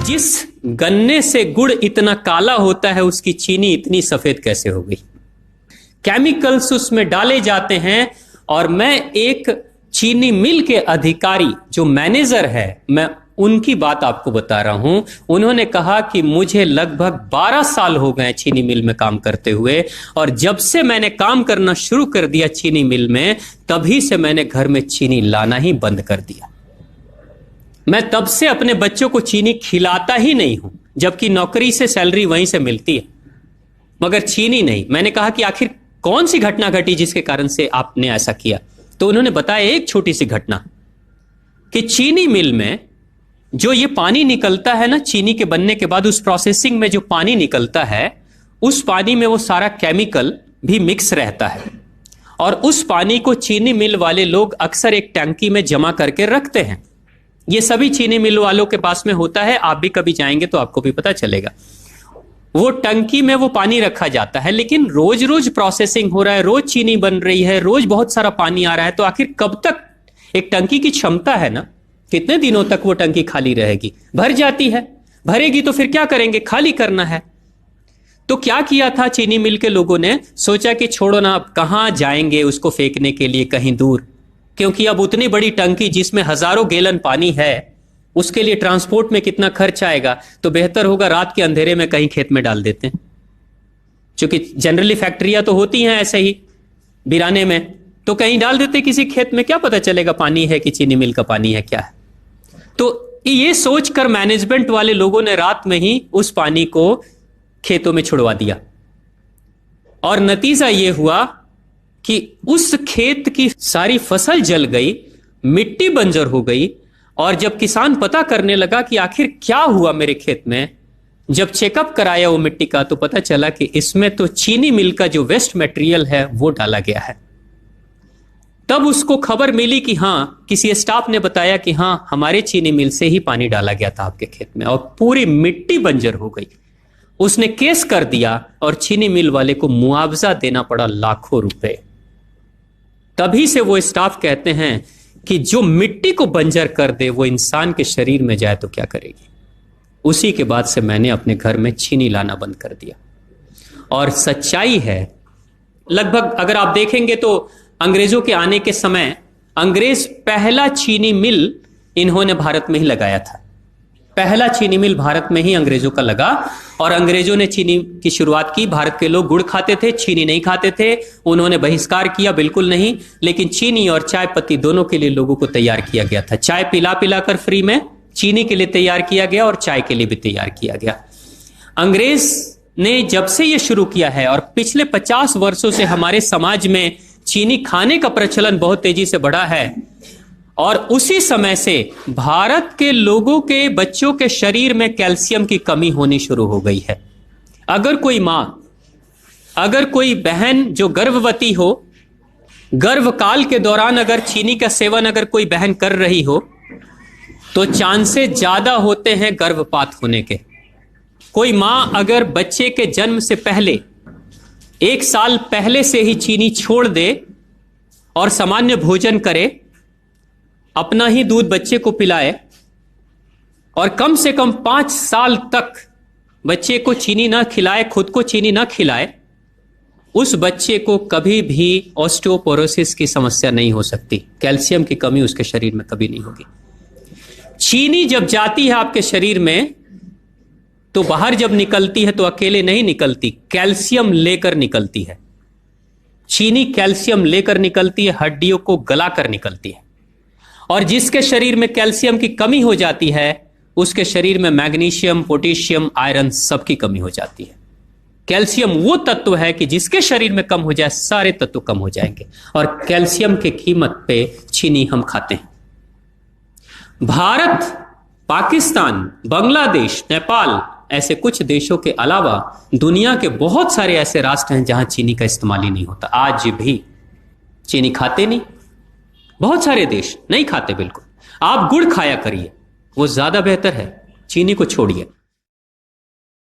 जिस गन्ने से गुड़ इतना काला होता है उसकी चीनी इतनी सफेद कैसे हो गई? केमिकल्स उसमें डाले जाते हैं। और मैं एक चीनी मिल के अधिकारी जो मैनेजर है, मैं उनकी बात आपको बता रहा हूं। उन्होंने कहा कि मुझे लगभग 12 साल हो गए चीनी मिल में काम करते हुए, और जब से मैंने काम करना शुरू कर दिया चीनी मिल में, तभी से मैंने घर में चीनी लाना ही बंद कर दिया। मैं तब से अपने बच्चों को चीनी खिलाता ही नहीं हूं, जबकि नौकरी से सैलरी वहीं से मिलती है, मगर चीनी नहीं। मैंने कहा कि आखिर कौन सी घटना घटी जिसके कारण से आपने ऐसा किया? तो उन्होंने बताया एक छोटी सी घटना, कि चीनी मिल में जो ये पानी निकलता है ना चीनी के बनने के बाद, उस प्रोसेसिंग में जो पानी निकलता है, उस पानी में वो सारा केमिकल भी मिक्स रहता है, और उस पानी को चीनी मिल वाले लोग अक्सर एक टंकी में जमा करके रखते हैं। ये सभी चीनी मिल वालों के पास में होता है, आप भी कभी जाएंगे तो आपको भी पता चलेगा। वो टंकी में वो पानी रखा जाता है, लेकिन रोज रोज प्रोसेसिंग हो रहा है, रोज चीनी बन रही है, रोज बहुत सारा पानी आ रहा है, तो आखिर कब तक? एक टंकी की क्षमता है ना, कितने दिनों तक वो टंकी खाली रहेगी? भर जाती है, भरेगी तो फिर क्या करेंगे? खाली करना है। तो क्या किया था चीनी मिल के लोगों ने? सोचा कि छोड़ो ना, अब कहां जाएंगे उसको फेंकने के लिए कहीं दूर, क्योंकि अब उतनी बड़ी टंकी जिसमें हजारों गैलन पानी है, उसके लिए ट्रांसपोर्ट में कितना खर्च आएगा, तो बेहतर होगा रात के अंधेरे में कहीं खेत में डाल देते हैं। क्योंकि जनरली फैक्ट्रियां तो होती हैं ऐसे ही बिराने में, तो कहीं डाल देते किसी खेत में, क्या पता चलेगा पानी है कि चीनी मिल का पानी है क्या है। तो ये सोचकर मैनेजमेंट वाले लोगों ने रात में ही उस पानी को खेतों में छुड़वा दिया, और नतीजा यह हुआ कि उस खेत की सारी फसल जल गई, मिट्टी बंजर हो गई। और जब किसान पता करने लगा कि आखिर क्या हुआ मेरे खेत में, जब चेकअप कराया वो मिट्टी का, तो पता चला कि इसमें तो चीनी मिल का जो वेस्ट मटेरियल है वो डाला गया है। तब उसको खबर मिली कि हाँ, किसी स्टाफ ने बताया कि हाँ, हमारे चीनी मिल से ही पानी डाला गया था आपके खेत में, और पूरी मिट्टी बंजर हो गई। उसने केस कर दिया और चीनी मिल वाले को मुआवजा देना पड़ा लाखों रुपए। तभी से वो स्टाफ कहते हैं कि जो मिट्टी को बंजर कर दे वो इंसान के शरीर में जाए तो क्या करेगी। उसी के बाद से मैंने अपने घर में चीनी लाना बंद कर दिया। और सच्चाई है, लगभग अगर आप देखेंगे तो अंग्रेजों के आने के समय अंग्रेज पहला चीनी मिल इन्होंने भारत में ही लगाया था। पहला चीनी मिल भारत में ही अंग्रेजों का लगा, और अंग्रेजों ने चीनी की शुरुआत की। भारत के लोग गुड़ खाते थे, चीनी नहीं खाते थे। उन्होंने बहिष्कार किया, बिल्कुल नहीं, लेकिन चीनी और चाय पत्ती दोनों के लिए लोगों को तैयार किया गया था। चाय पिला पिला कर फ्री में चीनी के लिए तैयार किया गया, और चाय के लिए भी तैयार किया गया। अंग्रेज ने जब से यह शुरू किया है, और पिछले 50 वर्षों से हमारे समाज में चीनी खाने का प्रचलन बहुत तेजी से बढ़ा है, और उसी समय से भारत के लोगों के बच्चों के शरीर में कैल्शियम की कमी होनी शुरू हो गई है। अगर कोई मां, अगर कोई बहन जो गर्भवती हो, गर्भकाल के दौरान अगर चीनी का सेवन अगर कोई बहन कर रही हो, तो चांसेस ज्यादा होते हैं गर्भपात होने के। कोई मां अगर बच्चे के जन्म से पहले 1 साल पहले से ही चीनी छोड़ दे और सामान्य भोजन करे, अपना ही दूध बच्चे को पिलाए, और कम से कम 5 साल तक बच्चे को चीनी ना खिलाए, खुद को चीनी ना खिलाए, उस बच्चे को कभी भी ऑस्टियोपोरोसिस की समस्या नहीं हो सकती। कैल्शियम की कमी उसके शरीर में कभी नहीं होगी। चीनी जब जाती है आपके शरीर में, तो बाहर जब निकलती है तो अकेले नहीं निकलती, कैल्शियम लेकर निकलती है। चीनी कैल्शियम लेकर निकलती है, हड्डियों को गलाकर निकलती है। और जिसके शरीर में कैल्शियम की कमी हो जाती है, उसके शरीर में मैग्नीशियम, पोटेशियम, आयरन सबकी कमी हो जाती है। कैल्शियम वो तत्व है कि जिसके शरीर में कम हो जाए, सारे तत्व कम हो जाएंगे, और कैल्शियम की कीमत पे चीनी हम खाते हैं। भारत, पाकिस्तान, बांग्लादेश, नेपाल, ऐसे कुछ देशों के अलावा दुनिया के बहुत सारे ऐसे राष्ट्र हैं जहां चीनी का इस्तेमाल ही नहीं होता। आज भी चीनी खाते नहीं, बहुत सारे देश नहीं खाते बिल्कुल। आप गुड़ खाया करिए, वो ज्यादा बेहतर है, चीनी को छोड़िए।